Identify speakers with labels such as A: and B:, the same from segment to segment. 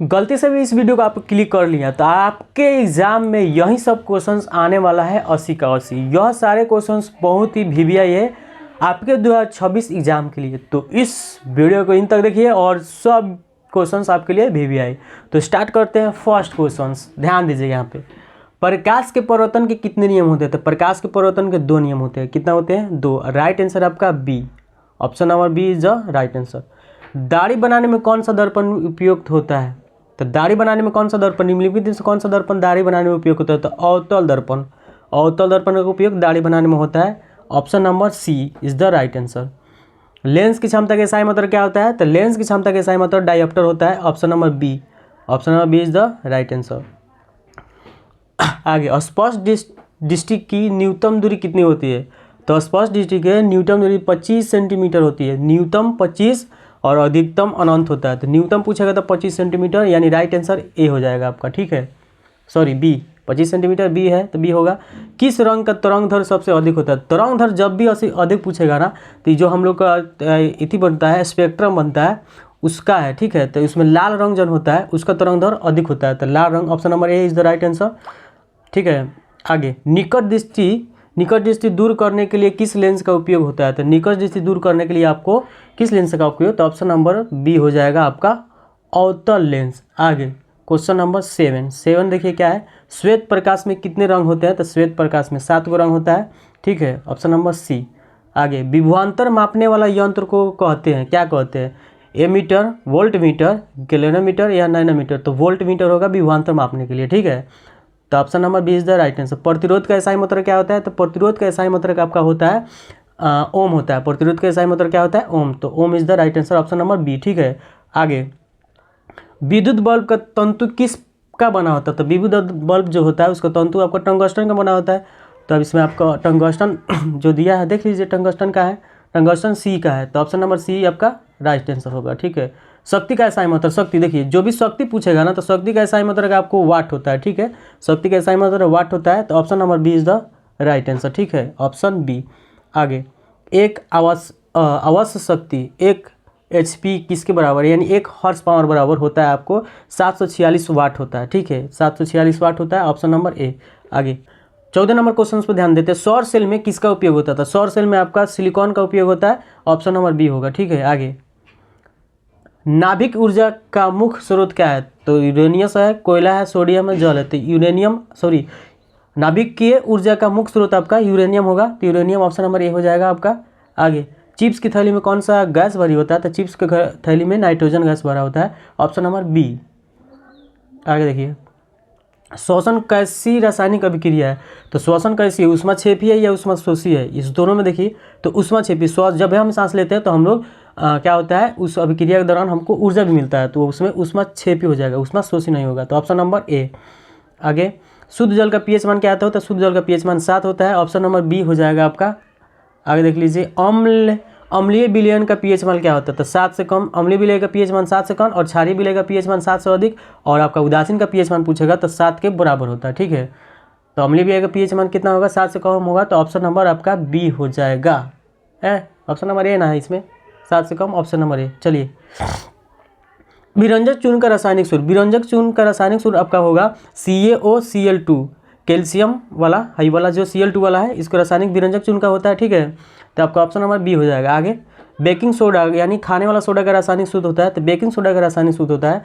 A: गलती से भी इस वीडियो को आप क्लिक कर लिया तो आपके एग्ज़ाम में यही सब क्वेश्चंस आने वाला है 80 का 80। यह सारे क्वेश्चंस बहुत ही वीवीआई है आपके 2026 एग्ज़ाम के लिए। तो इस वीडियो को इन तक देखिए और सब क्वेश्चंस आपके लिए वीवीआई। तो स्टार्ट करते हैं फर्स्ट क्वेश्चंस। ध्यान दीजिएगा यहाँ पे, प्रकाश के परिवर्तन के कितने नियम होते हैं? तो प्रकाश के परिवर्तन के 2 नियम होते हैं। कितना होते हैं? 2। राइट आंसर आपका बी, option number B is the right answer. दाढ़ी बनाने में कौन सा दर्पण उपयुक्त होता है? तो दाढ़ी बनाने में कौन सा दर्पण, निम्नलिखित में से कौन सा दर्पण दाढ़ी बनाने में उपयोग होता है? तो अवतल दर्पण। अवतल दर्पण का उपयोग दाढ़ी बनाने में होता है। Option number C is the right answer. Lens की क्षमता का SI मात्रक क्या होता है? तो लेंस की क्षमता का SI मात्रक डायऑप्टर होता है। Option number B, option number B is the right answer. आगे, स्पर्श दृष्टि की न्यूनतम दूरी कितनी होती है? तो स्पर्श दृष्टि की न्यूनतम दूरी 25 सेंटीमीटर होती है। न्यूनतम 25 और अधिकतम अनंत होता है। तो न्यूनतम पूछेगा तो 25 सेंटीमीटर, यानी राइट आंसर ए हो जाएगा आपका। ठीक है, सॉरी बी, 25 सेंटीमीटर बी है तो बी होगा। किस रंग का तरंगधर सबसे अधिक होता है? तरंगधर जब भी अधिक पूछेगा ना तो जो हम लोग का इति बनता है, स्पेक्ट्रम बनता है उसका है। ठीक है, तो इसमें लाल रंग जन होता है उसका तरंगधर अधिक होता है। तो लाल रंग, option number A is the right answer. ठीक है, आगे, निकट दृष्टि दूर करने के लिए किस लेंस का उपयोग होता है? तो निकट दृष्टि दूर करने के लिए आपको किस लेंस का उपयोग? तो ऑप्शन नंबर बी हो जाएगा आपका अवतल लेंस। आगे, क्वेश्चन नंबर 7 देखिए क्या है। श्वेत प्रकाश में कितने रंग होते हैं? तो श्वेत प्रकाश में 7 गो रंग होता है। ठीक है, ऑप्शन नंबर सी। आगे, विभवांतर मापने वाला यंत्र को कहते हैं, क्या कहते हैं? एमीटर, वोल्ट मीटर, गैल्वेनोमीटर या नैनोमीटर? तो वोल्ट मीटर होगा विभवांतर मापने के लिए। ठीक है, तो option number B is the right answer. प्रतिरोध का SI मात्रक क्या होता है? तो प्रतिरोध का SI मात्रक आपका होता है ओम होता है। प्रतिरोध का SI मात्रक क्या होता है? ओम। तो ohm is the right answer, option number B. ठीक है, आगे, विद्युत बल्ब का तंतु किस का बना होता है? तो विद्युत बल्ब जो होता है उसका तंतु आपका टंगस्टन का बना होता है। तो अब इसमें आपका टंगस्टन जो दिया है देख लीजिए, टंगस्टन का है, टंगस्टन सी का है। तो ऑप्शन नंबर सी आपका राइट आंसर होगा। ठीक है, शक्ति का SI मात्रक, शक्ति देखिए जो भी शक्ति पूछेगा ना तो शक्ति का SI मात्रक आपको वाट होता है। ठीक है, शक्ति का SI मात्रक वाट होता है। तो option number B is the right answer. ठीक है, ऑप्शन बी। आगे, एक अवश्य शक्ति 1 HP किसके बराबर है? यानी 1 हॉर्स पावर बराबर होता है आपको 746 वाट होता है। ठीक है, 746 वाट होता है, ऑप्शन नंबर ए। आगे, 14 नंबर क्वेश्चन पर ध्यान देते हैं। सौर सेल में किसका उपयोग होता था? सौर सेल में आपका सिलिकॉन का उपयोग होता है। ऑप्शन नंबर बी होगा। ठीक है, आगे, नाभिक ऊर्जा का मुख्य स्रोत क्या है? तो यूरेनियस है, कोयला है, सोडियम है, जल है। तो नाभिक की ऊर्जा का मुख्य स्रोत आपका यूरेनियम होगा। तो यूरेनियम ऑप्शन नंबर ए हो जाएगा आपका। आगे, चिप्स की थैली में कौन सा गैस भरी होता है? तो चिप्स के थैली में नाइट्रोजन गैस भरा होता है। Option number B. आगे देखिए, श्वसन कैसी रासायनिक अभिक्रिया है? तो श्वसन कैसी है? ऊष्माक्षेपी है या ऊष्माशोषी है? इस दोनों में देखिए, तो ऊष्माक्षेपी, श्वास जब हम सांस लेते हैं तो हम लोग क्या होता है, उस अभिक्रिया के दौरान हमको ऊर्जा भी मिलता है, तो उसमें ऊष्माक्षेपी हो जाएगा, ऊष्माशोषी नहीं होगा। तो ऑप्शन नंबर ए। आगे, शुद्ध जल का pH मान क्या आता है? तो शुद्ध जल का pH मान 7 होता है। ऑप्शन नंबर बी हो जाएगा आपका। आगे देख लीजिए, अम्लीय विलयन का pH मान क्या होता है? तो 7 से कम। अम्लीय विलय का pH मान 7 से कम और क्षारीय विलय का pH मान 7 से अधिक। और आपका उदासीन का pH मान पूछेगा तो 7 के बराबर होता है। ठीक है, तो अम्लीय विलय का pH मान कितना होगा? 7 से कम होगा। तो ऑप्शन नंबर आपका बी हो जाएगा। ऑप्शन नंबर ए ना है इसमें, 7 से कम, ऑप्शन नंबर ए। चलिए, विरंजक चूर्ण का रासायनिक सूत्र, विरंजक चूर्ण का रासायनिक सूत्र आपका होगा CaOCl2, कैल्शियम वाला हाई वाला जो Cl2 वाला है, इसको रासायनिक विरंजक चूर्ण का होता है। ठीक है, तो आपका ऑप्शन नंबर बी हो जाएगा। आगे, बेकिंग सोडा यानी खाने वाला सोडा का रासायनिक सूत्र होता है। तो बेकिंग सोडा का रासायनिक सूत्र होता है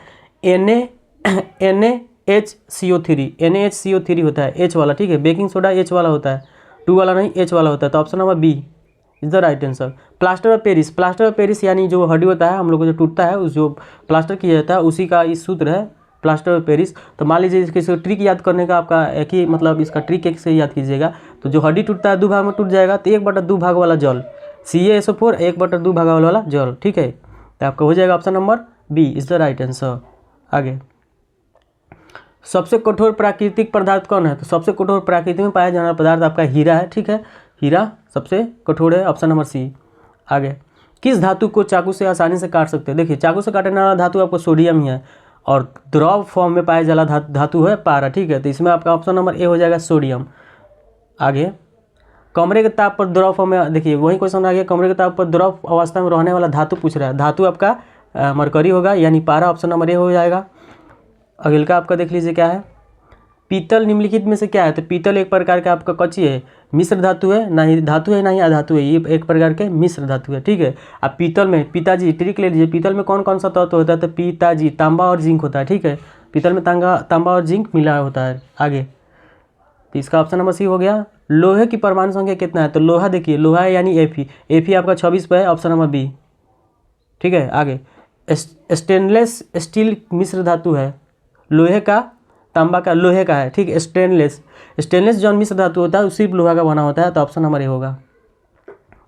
A: NaHCO3, NaHCO3 होता है, H वाला। ठीक है, बेकिंग सोडा H वाला होता है, 2 वाला नहीं, H वाला होता है। तो option number B is the right answer. Plaster of Paris, plaster of Paris यानी जो हड्डी होता है हम लोग को जो टूटता है, उस जो प्लास्टर किया जाता है उसी का इस सूत्र है प्लास्टर ऑफ पेरिस। तो मान लीजिए इसके ट्रिक याद करने का आपका एक ही मतलब, इसका ट्रिक एक से याद कीजिएगा। तो जो हड्डी टूटता है 2 भाग में टूट जाएगा, तो 1/2 भाग वाला जल, CaSO4, 1/2 भाग वाला जल। ठीक है, तो आपका हो जाएगा option number B is the right answer. आगे, सबसे कठोर प्राकृतिक पदार्थ कौन है? तो सबसे कठोर प्रकृति में पाया जाने वाला पदार्थ आपका हीरा है। ठीक है, हीरा सबसे कठोर है, ऑप्शन नंबर सी। आगे, किस धातु को चाकू से आसानी से काट सकते हैं? देखिए, चाकू से काटने वाला धातु आपको सोडियम ही है और द्रव फॉर्म में पाया जाने वाला धातु है पारा। ठीक है, तो इसमें आपका ऑप्शन नंबर ए हो जाएगा सोडियम। आगे, कमरे के ताप पर द्रव फॉर्म में, देखिए वही क्वेश्चन आ गया, कमरे के ताप पर द्रव अवस्था में रहने वाला धातु पूछ रहा है। धातु आपका मरकरी होगा यानी पारा, ऑप्शन नंबर ए हो जाएगा। अगले का आपका देख लीजिए क्या है, पीतल निम्नलिखित में से क्या है। तो पीतल एक प्रकार का आपका कच्ची है, मिश्र धातु है, ना ही धातु है ना ही अधातु है, ये एक प्रकार के मिश्र धातु है, ठीक है। अब पीतल में पिताजी ट्रिक ले लीजिए, पीतल में कौन कौन सा तत्व होता है, तो पिताजी तांबा और जिंक होता है, ठीक है। पीतल में तांबा और जिंक मिला होता है। आगे तो इसका ऑप्शन नंबर सी हो गया। लोहे की परमाणु संख्या कितना है, तो लोहा देखिए, लोहा है यानी एफी आपका 26 पे है, ऑप्शन नंबर बी, ठीक है। आगे स्टेनलेस स्टील मिश्र धातु है, लोहे का तांबा का लोहे का है, ठीक है। स्टेनलेस जो मिश्र धातु होता है सिर्फ लोहा का बना होता है, तो ऑप्शन नंबर ए होगा।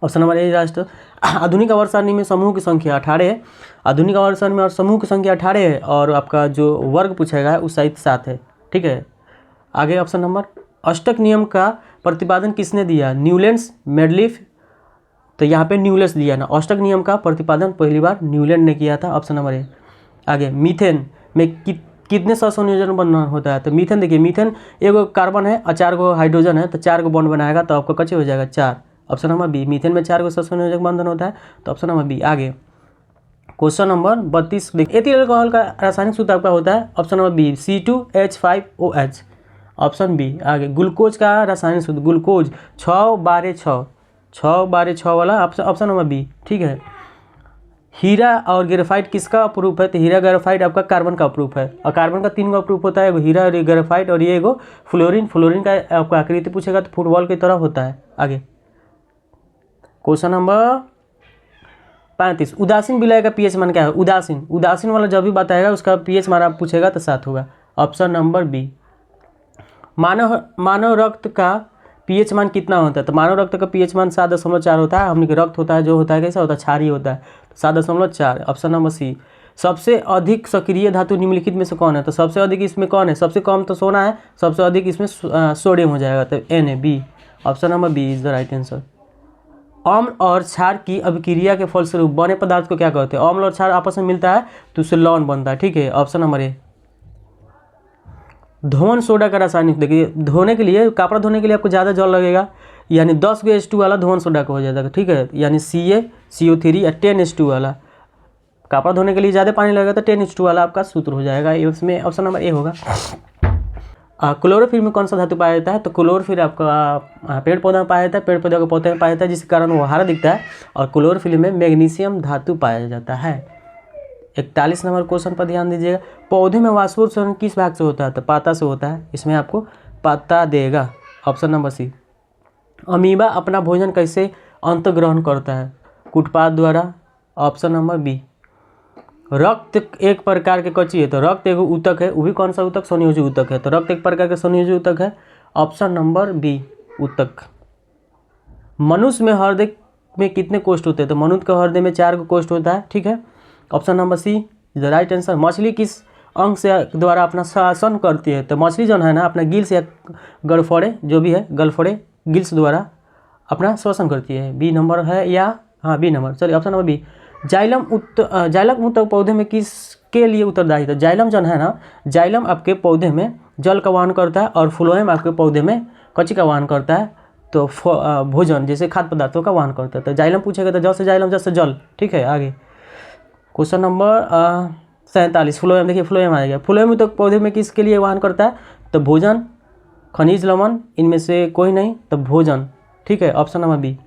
A: ऑप्शन नंबर ए राष्ट्र। आधुनिक आवर्त सारणी में समूह की संख्या 18 है, आधुनिक आवर्त सारणी में और समूह की संख्या 18 है, और आपका जो वर्ग पूछेगा उस साइड 7 है, ठीक है। आगे ऑप्शन नंबर, अष्टक नियम का प्रतिपादन किसने दिया, न्यूलैंड्स, मेडलिफ। तो यहाँ पे न्यूलैंड्स दिया ना, अष्टक नियम का प्रतिपादन पहली बार न्यूलैंड ने किया था, ऑप्शन नंबर ए। आगे मीथेन में कितने सहसंयोजन बंधन होता है, तो मीथेन देखिए, मीथेन एगो कार्बन है और 4 गो हाइड्रोजन है, तो 4 गो बॉन्ड बनाएगा, तो आपका कैसे हो जाएगा 4, ऑप्शन नंबर बी। मीथेन में 4 गो सहसंयोजक बंधन होता है, तो ऑप्शन नंबर बी। आगे क्वेश्चन नंबर 32 देखिए, एथिल अल्कोहल का रासायनिक सूत्र आपका होता है, option number B C2H5OH, option B. आगे ग्लूकोज का रासायनिक सूत्र, ग्लूकोज 6 12 6 वाला, ऑप्शन नंबर बी, ठीक है। हीरा और ग्रेफाइट किसका प्रूफ है, तो हीरा ग्रेफाइट आपका कार्बन का प्रूफ है, और कार्बन का 3 गो प्रूफ होता है, एगो हीरा और ग्रेफाइट, और ये एगो फ्लोरीन का आपका आकृति पूछेगा तो फुटबॉल की तरह होता है। आगे क्वेश्चन नंबर 35, उदासीन विलय का पीएच मान क्या है, उदासीन वाला जब भी बताएगा उसका पीएच मान आप पूछेगा तो 7 होगा, ऑप्शन नंबर बी। मानव रक्त का पीएच मान कितना होता है, तो मानव रक्त का पीएच मान 7.4 होता है। हमने रक्त होता है जो होता है कैसा होता है, क्षारीय होता है, 7.4, ऑप्शन नंबर सी। सबसे अधिक सक्रिय धातु निम्नलिखित में से कौन है, तो सबसे अधिक इसमें कौन है, सबसे कम तो सोना है, सबसे अधिक इसमें सोडियम हो जाएगा, तो एन है, B, option number B is the right answer. अम्ल और क्षार की अभिक्रिया के फलस्वरूप बने पदार्थ को क्या कहते हैं, अम्ल और क्षार आपस में मिलता है तो उससे लौन बनता है, ठीक है, option number A. Dhowan soda का रासायनिक देखिए, धोने के लिए कपड़ा धोने के लिए आपको ज़्यादा जल लगेगा, यानी 10 गो H2 वाला धोवन सोडा का हो जाएगा, ठीक है, यानी CaCO3 या 10 H2 वाला। कपड़ा धोने के लिए ज़्यादा पानी लगेगा तो 10 H2 वाला आपका सूत्र हो जाएगा, इसमें ऑप्शन नंबर ए होगा। क्लोरोफिल में कौन सा धातु पाया जाता है, तो क्लोरोफिल आपका पेड़ पौधा में पाया जाता है, पेड़ पौधे के पौधे में पाया जाता है, जिसके कारण वो हरा दिखता है, और क्लोरोफिल में मैग्नीशियम धातु पाया जाता है। 41 नंबर क्वेश्चन पर ध्यान दीजिएगा, पौधे में वाष्पोत्सर्जन किस भाग से होता है, तो पाता से होता है, इसमें आपको पता देगा, ऑप्शन नंबर सी। अमीबा अपना भोजन कैसे अंतग्रहण करता है, कुटपात द्वारा, ऑप्शन नंबर बी। रक्त एक प्रकार के कच्ची है, तो रक्त एक ऊतक है, वो भी कौन सा ऊतक, संयोजी ऊतक है, तो रक्त एक प्रकार का संयोजी ऊतक है, ऑप्शन नंबर बी ऊतक। मनुष्य में हृदय में कितने कोष्ठ होते हैं, तो मनुष्य के हृदय में 4 कोष्ठ होता है, ठीक है, option number C is the right answer. मछली किस अंग से द्वारा अपना श्वसन करती है, तो मछली जो है ना अपना गिल्स या गलफड़े जो भी है, गलफड़े गिल्स द्वारा अपना श्वसन करती है, बी नंबर है, या हाँ बी नंबर, चलिए ऑप्शन नंबर बी। जाइलम ऊतक पौधे में किसके लिए उत्तरदायी है, जाइलम जो है ना, जाइलम आपके पौधे में जल का वहन करता है, और फ्लोएम आपके पौधे में कच्ची का वहन करता है, तो भोजन जैसे खाद्य पदार्थों का वहन करता है, तो जाइलम पूछेगा तो जल से जाइलम, जल से जल, ठीक है। आगे क्वेश्चन नंबर 47, फ्लोएम देखिए, फ्लोएम आएगा, फ्लोएम ऊतक पौधे में किसके लिए वहन करता है, तो भोजन, खनिज लवण, इनमें से कोई नहीं, तो भोजन, ठीक है, ऑप्शन नंबर बी।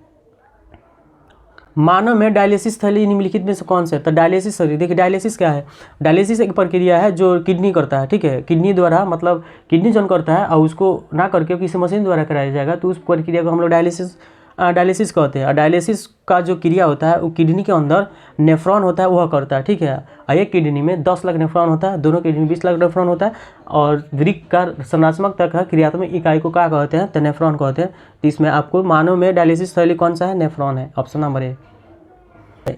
A: मानव में डायलिसिस थैली निम्नलिखित में से कौन से है, तो डायलिसिस थैली देखिए, डायलिसिस क्या है, डायलिसिस एक प्रक्रिया है जो किडनी करता है, ठीक है, किडनी द्वारा, मतलब किडनी जन करता है, और उसको ना करके किसी मशीन द्वारा कराया जाएगा, तो उस प्रक्रिया को हम लोग डायलिसिस कहते हैं। और डायलिसिस का जो क्रिया होता है वो किडनी के अंदर नेफ्रॉन होता है वह करता है, ठीक है। और एक किडनी में 10 लाख नेफ्रॉन होता है, दोनों किडनी में 20 लाख नेफ्रॉन होता है, और वृक्क का संरचनात्मक तक है क्रियात्मक इकाई को क्या कहते हैं, तो नेफ्रॉन कहते हैं। तो इसमें आपको मानव में डायलिसिस शैली कौन सा है, नेफ्रॉन है, ऑप्शन नंबर ए।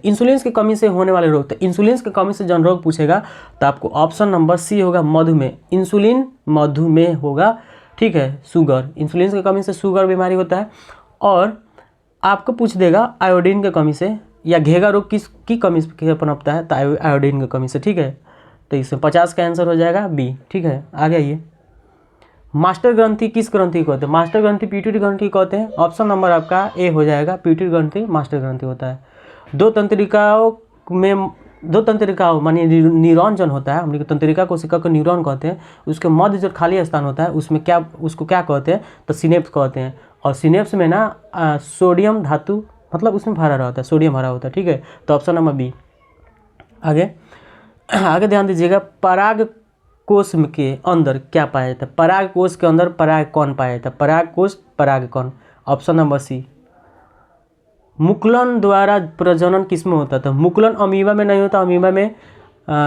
A: इंसुलिन की कमी से होने वाले रोग, तो इंसुलिन की कमी से जन रोग पूछेगा तो आपको ऑप्शन नंबर सी होगा, मधुमेह, इंसुलिन मधुमेह होगा, ठीक है, शुगर, इंसुलिन की कमी से शुगर बीमारी होता है। और आपको पूछ देगा आयोडीन की कमी से, या घेगा रोग किसकी कमी से पनपता है, तो आयोडीन की कमी से, ठीक है। तो इसमें 50 का आंसर हो जाएगा बी, ठीक है। आगे आइए, मास्टर ग्रंथि किस ग्रंथि को कहते हैं, मास्टर ग्रंथि पिट्यूटरी ग्रंथि कहते हैं, ऑप्शन नंबर आपका ए हो जाएगा, पिट्यूटरी ग्रंथि मास्टर ग्रंथि होता है। 2 तंत्रिकाओं में दो तंत्रिका मानिए न्यूरॉन जन होता है, हम लोग तंत्रिका कोशिका को न्यूरॉन कहते हैं, उसके मध्य जो खाली स्थान होता है उसमें क्या, उसको क्या कहते हैं, तो सिनेप्स कहते हैं। और सिनेप्स में ना सोडियम धातु मतलब उसमें भरा रहता है, सोडियम भरा होता है, ठीक है। तो ऑप्शन नंबर बी। आगे आगे ध्यान दीजिएगा, पराग कोश के अंदर क्या पाया जाता है, पराग कोश के अंदर पराग कौन पाया जाता है, पराग कोश पराग कौन, ऑप्शन नंबर सी। मुकुलन द्वारा प्रजनन किसमें होता था, मुकुलन अमीबा में नहीं होता, अमीबा में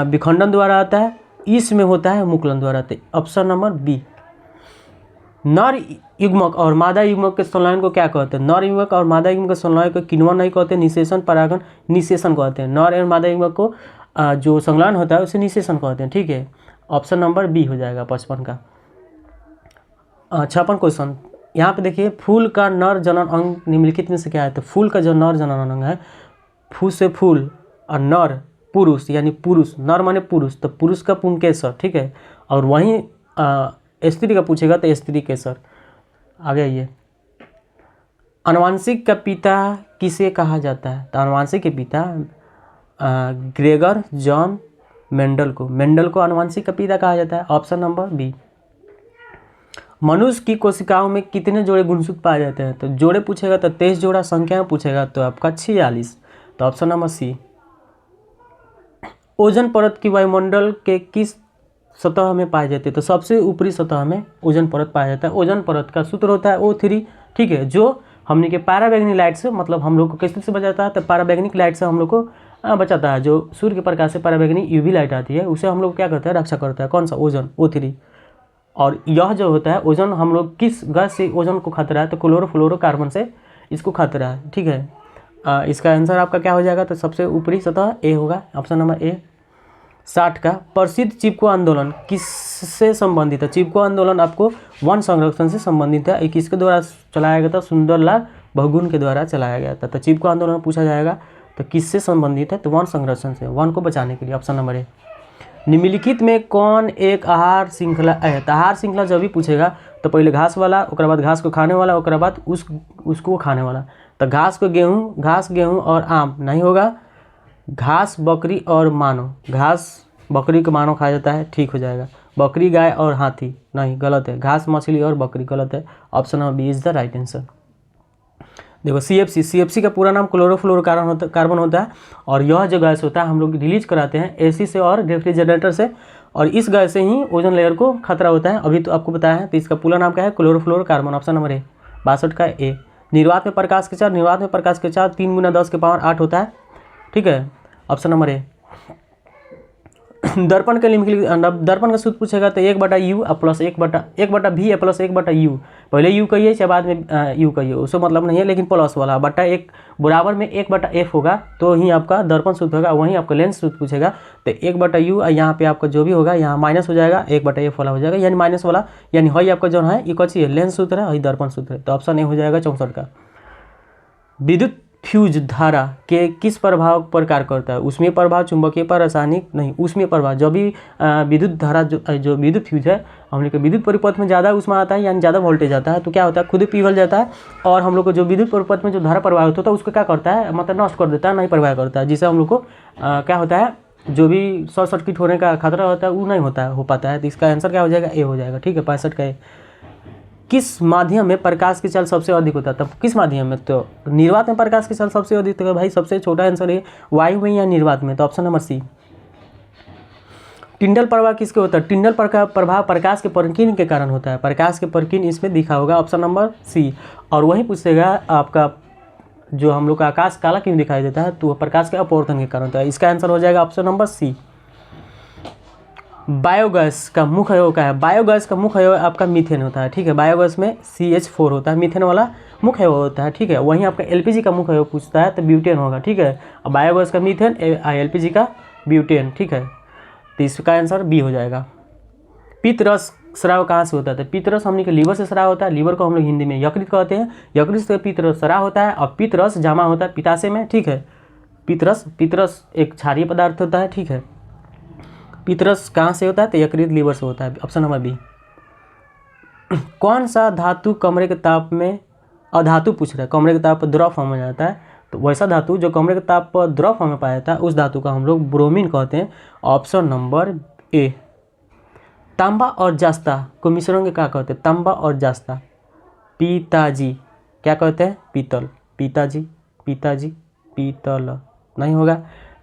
A: विखंडन द्वारा आता है, इसमें होता है मुकुलन द्वारा, तो ऑप्शन नंबर बी। नर युग्मक और मादा युग्मक के संलयन को क्या कहते हैं, नर युग्मक और मादा युग्मक के संलयन को किण्वन नहीं कहते, निषेचन परागण निषेचन कहते हैं। नर एवं मादा युग्मक को जो संलयन होता है उसे निषेचन कहते हैं, ठीक है। ऑप्शन नंबर बी हो जाएगा 55 का। 56 क्वेश्चन, यहाँ पे देखिए, फूल का नर जनन अंग निम्नलिखित में से क्या है, तो फूल का जो नर जनन अंग है, फूल से फूल और नर पुरुष यानी पुरुष, नर माने पुरुष, तो पुरुष का पुंकेसर, ठीक है। और वहीं स्त्री का पूछेगा तो स्त्री केसर। आगे आइए, आनुवांशिक का पिता किसे कहा जाता है, तो आनुवांशिक के पिता ग्रेगर जॉन मेंडल को आनुवांशिक का पिता कहा जाता है, ऑप्शन नंबर बी। मनुष्य की कोशिकाओं में कितने जोड़े गुणसूत्र पाए जाते हैं, तो जोड़े पूछेगा तो 23 जोड़ा, संख्या में पूछेगा तो आपका 46, तो ऑप्शन नंबर सी। ओजोन परत की वायुमंडल के किस सतह में पाए जाते हैं, तो सबसे ऊपरी सतह में ओजोन परत पाया जाता है। ओजोन परत का सूत्र होता है O3, ठीक है, जो हमने के पैराबैंगनी लाइट से, मतलब हम लोग को किस से बचाता है, तो पैराबैंगनिक लाइट से हम लोग को बचाता है। जो सूर्य के प्रकाश से पैराबैंगनी यूवी लाइट आती है उसे हम लोग क्या करते हैं, रक्षा करता है, कौन सा, ओजोन O3। और यह जो होता है ओजोन, हम लोग किस गैस से ओजोन को खतरा है, तो क्लोरोफ्लोरोकार्बन से इसको खतरा है, ठीक है। इसका आंसर आपका क्या हो जाएगा, तो सबसे ऊपरी सतह ए होगा, ऑप्शन नंबर ए। 60 का, प्रसिद्ध चिपको आंदोलन किससे संबंधित है, चिपको आंदोलन आपको वन संरक्षण से संबंधित है। किसके द्वारा चलाया गया था, सुंदरलाल बहुगुण के द्वारा चलाया गया था। तो चिपको आंदोलन पूछा जाएगा तो किससे संबंधित है, तो वन संरक्षण से, वन को बचाने के लिए, ऑप्शन नंबर ए। निम्नलिखित में कौन एक आहार श्रृंखला है, तो आहार श्रृंखला जब भी पूछेगा तो पहले घास वाला, उसके बाद घास को खाने वाला, उसके बाद उसको खाने वाला। तो घास को गेहूँ, घास गेहूँ और आम नहीं होगा, घास बकरी और मानव, घास बकरी को मानव खाया जाता है, ठीक हो जाएगा। बकरी गाय और हाथी नहीं, गलत है, घास मछली और बकरी, गलत है, option number B is the right answer. देखो CFC का पूरा नाम क्लोरोफ्लोरोकार्बन होता है, और यह जो गैस होता है हम लोग रिलीज कराते हैं AC से और रेफ्रिजरेटर से, और इस गैस से ही ओजोन लेयर को खतरा होता है, अभी तो आपको बताया है। तो इसका पूरा नाम क्या है, क्लोरोफ्लोरोकार्बन, ऑप्शन नंबर ए। 62 का ए। निर्वात में प्रकाश के चार्ज, निर्वात में प्रकाश के चार्ज 3 × 10 के पावर 8 होता है, ठीक है, ऑप्शन नंबर ए। दर्पण के लिए, दर्पण का सूत्र पूछेगा तो 1/U plus 1/V plus 1/U, पहले U कहिए चाहे बाद में U कहिए, उससे मतलब नहीं है, लेकिन प्लस वाला बटा एक बराबर में 1/F होगा, तो ही आपका दर्पण सूत्र होगा। वहीं आपका लेंस सूत्र पूछेगा तो 1/U, यहाँ पे आपका जो भी होगा यहाँ माइनस हो जाएगा, 1/F वाला हो जाएगा, यानी माइनस वाला, यानी हई आपका जो है ये कौन है, लेंस सूत्र है, हई दर्पण सूत्र है, तो ऑप्शन ए हो जाएगा 64 का। विद्युत फ्यूज धारा के किस प्रभाव पर कार्य करता है, उसमें प्रभाव, चुंबकीय पर, रासायनिक नहीं, उसमें प्रभाव। जब भी विद्युत धारा जो विद्युत फ्यूज है, हम लोग के विद्युत परिपथ में ज़्यादा उसमें आता है, यानी ज़्यादा वोल्टेज आता है, तो क्या होता है, खुद ही पिघल जाता है, और हम लोग को जो विद्युत परिपथ में जो धारा प्रवाहित होता है उसको क्या करता है, मतलब नष्ट कर देता है, नहीं प्रवाह करता है, जिससे हम लोग को क्या होता है, जो भी शॉर्ट सर्किट होने का खतरा होता है वो नहीं होता है, हो पाता है। तो इसका आंसर क्या हो जाएगा, ए हो जाएगा, ठीक है, 65 का ए। किस माध्यम में प्रकाश की चाल सबसे अधिक होता है, तब किस माध्यम में, तो निर्वात में प्रकाश की चाल सबसे अधिक, तो भाई सबसे छोटा आंसर है वायु में या निर्वात में, तो ऑप्शन नंबर सी। टिंडल प्रभाव किसके होता है, टिंडल प्रभाव प्रकाश के परिकीर्ण के कारण होता है, प्रकाश के परिकीर्ण इसमें दिखा होगा, ऑप्शन नंबर सी। और वही पूछेगा आपका जो हम लोग का आकाश काला क्यों दिखाई देता है, तो प्रकाश के अपवर्तन के कारण होता है, इसका आंसर हो जाएगा ऑप्शन नंबर सी। बायोगैस का मुख्य अवयव क्या है, बायोगैस का मुख्य अवयव आपका मीथेन होता है, ठीक है, बायोगैस में CH4 होता है, मीथेन वाला मुख्य अवयव होता है, ठीक है। वहीं आपका LPG का मुख्य अवयव पूछता है तो ब्यूटेन होगा, ठीक है, और बायोगैस का मीथेन, LPG का ब्यूटेन, ठीक है, तो इसका आंसर बी हो जाएगा। पित्तरस स्राव कहाँ से होता है, तो पित्तरस हमने के लीवर से स्राव होता है, लीवर को हम लोग हिंदी में यकृत कहते हैं, यकृत से पित्तरस स्राव होता है, और पित्तरस जमा होता है पित्ताशय में, ठीक है। पित्तरस एक क्षारीय पदार्थ होता है, ठीक है। पित्तरस कहाँ से होता है, तो यकृत लीवर से होता है, ऑप्शन नंबर बी। कौन सा धातु कमरे के ताप में, अधातु पूछ रहा है, कमरे के ताप पर द्रव फॉर्म हो जाता है, तो वैसा धातु जो कमरे के ताप पर द्रव फॉर्म में पाया जाता है उस धातु का हम लोग ब्रोमीन कहते हैं। Option number A. तांबा और जास्ता को मिश्रण के क्या कहते हैं? तांबा और जास्ता। पिताजी क्या कहते हैं? पीतल। पिताजी, पिताजी, पीतल नहीं होगा।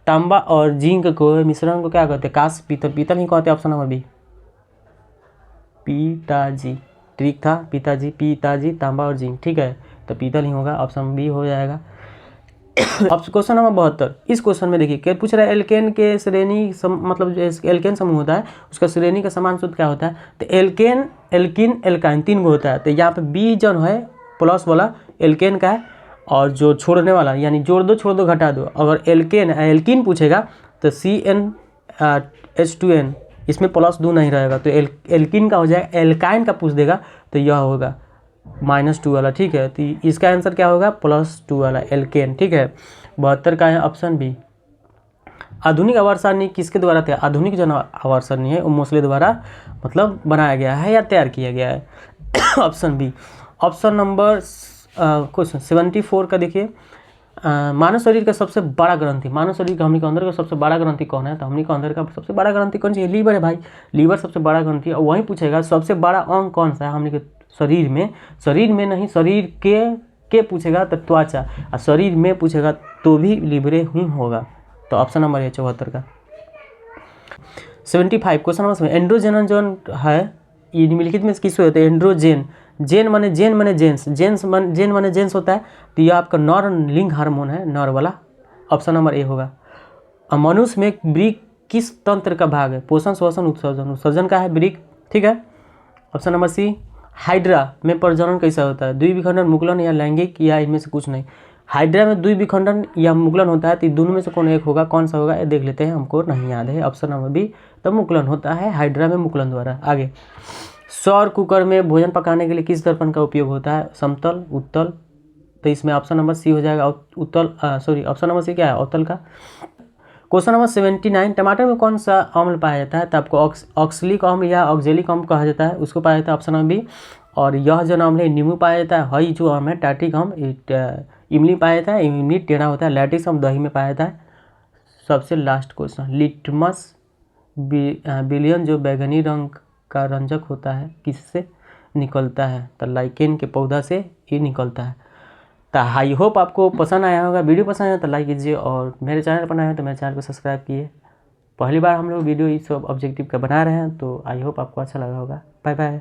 A: तांबा और जिंक को मिश्रण को क्या कहते हैं? कांस्य, पीतल। पीतल ही कहते हैं। Option number B. पिताजी ठीक था। पिताजी, पिताजी, तांबा और जिंक, ठीक है, तो पीतल ही होगा। ऑप्शन बी हो जाएगा। अब क्वेश्चन नंबर 72। इस क्वेश्चन में देखिए क्या पूछ रहा है? एल्केन के श्रेणी मतलब जो एल्केन समूह होता है उसका श्रेणी का समान सूत्र क्या होता है? तो एल्केन, एल्किन, एल्काइन 3 गो होता है। तो यहाँ पे बी जो है प्लस वाला एल्केन का है, और जो छोड़ने वाला यानी जोड़ दो छोड़ दो घटा दो, अगर एल्केन एल्किन पूछेगा तो CnH2n इसमें प्लस 2 नहीं रहेगा, तो एल्किन का हो जाएगा। एल्काइन का पूछ देगा तो यह होगा -2 वाला, ठीक है। तो इसका आंसर क्या होगा? +2 वाला एल्केन, ठीक है। 72 का है ऑप्शन बी। आधुनिक आवर्त सारणी किसके द्वारा तैयार? आधुनिक जो आवर्त सारणी है वो मोस्ले द्वारा मतलब बनाया गया है या तैयार किया गया है। Option B. Option number question 74 का देखिए, मानव शरीर का सबसे बड़ा ग्रंथि, मानव शरीर का हमनी के अंदर का सबसे बड़ा ग्रंथि कौन है? तो हमनी के अंदर का सबसे बड़ा ग्रंथि कौन सी है? लीवर है भाई। लीवर सबसे बड़ा ग्रंथि है। और वहीं पूछेगा सबसे बड़ा अंग कौन सा है हमनी के शरीर में? शरीर में नहीं, शरीर के पूछेगा तो त्वचा, और शरीर में पूछेगा तो भी लीवरे ही होगा। तो ऑप्शन नंबर है 74 का। 75 क्वेश्चन नंबर 7। एंड्रोजन जो है ये निम्नलिखित में किससे होते हैं? एंड्रोजेन, जेन माने जेंस, जेन माने जेंस होता है। तो यह आपका नर लिंग हार्मोन है, नर वाला। ऑप्शन नंबर ए होगा। मनुष्य में वृक्क किस तंत्र का भाग है? पोषण, श्वसन, उत्सर्जन। उत्सर्जन का है वृक्क, ठीक है। ऑप्शन नंबर सी। हाइड्रा में प्रजनन कैसा होता है? द्विविखंडन, मुकुलन या लैंगिक, या इनमें से कुछ नहीं। हाइड्रा में द्विविखंडन या मुकुलन होता है, तो दोनों में से कौन एक होगा? कौन सा होगा ये देख लेते हैं, हमको नहीं याद है। ऑप्शन नंबर बी, तो मुकुलन होता है हाइड्रा में, मुकुलन द्वारा। आगे, सौर कुकर में भोजन पकाने के लिए किस दर्पण का उपयोग होता है? समतल, उत्तल। तो इसमें ऑप्शन नंबर सी हो जाएगा, उत्तल। सॉरी, ऑप्शन नंबर सी क्या है? अवतल का। Question number 79। टमाटर में कौन सा अम्ल पाया जाता है? तो आपको ऑक्सलिक अम्ल या ऑक्जेलिक अम्ल कहा जाता है, उसको पाया जाता है। Option number B. और यह जो अम्ल है नींबू पाया जाता है। हई जो अम्ल है टार्टिक अम्ल इमली पाया जाता है। इमली टेढ़ा होता है। लैटिक्स अम्ल दही में पाया जाता है। सबसे लास्ट क्वेश्चन, लिटमस विलियन जो बैगनी रंग का रंजक होता है किससे निकलता है? तो लाइकेन के पौधा से ये निकलता है। तो आई होप आपको पसंद आया होगा। वीडियो पसंद आया तो लाइक कीजिए, और मेरे चैनल पर नए हैं तो मेरे चैनल को सब्सक्राइब कीजिए। पहली बार हम लोग वीडियो इस ऑब्जेक्टिव का बना रहे हैं, तो आई होप आपको अच्छा लगा होगा। Bye bye.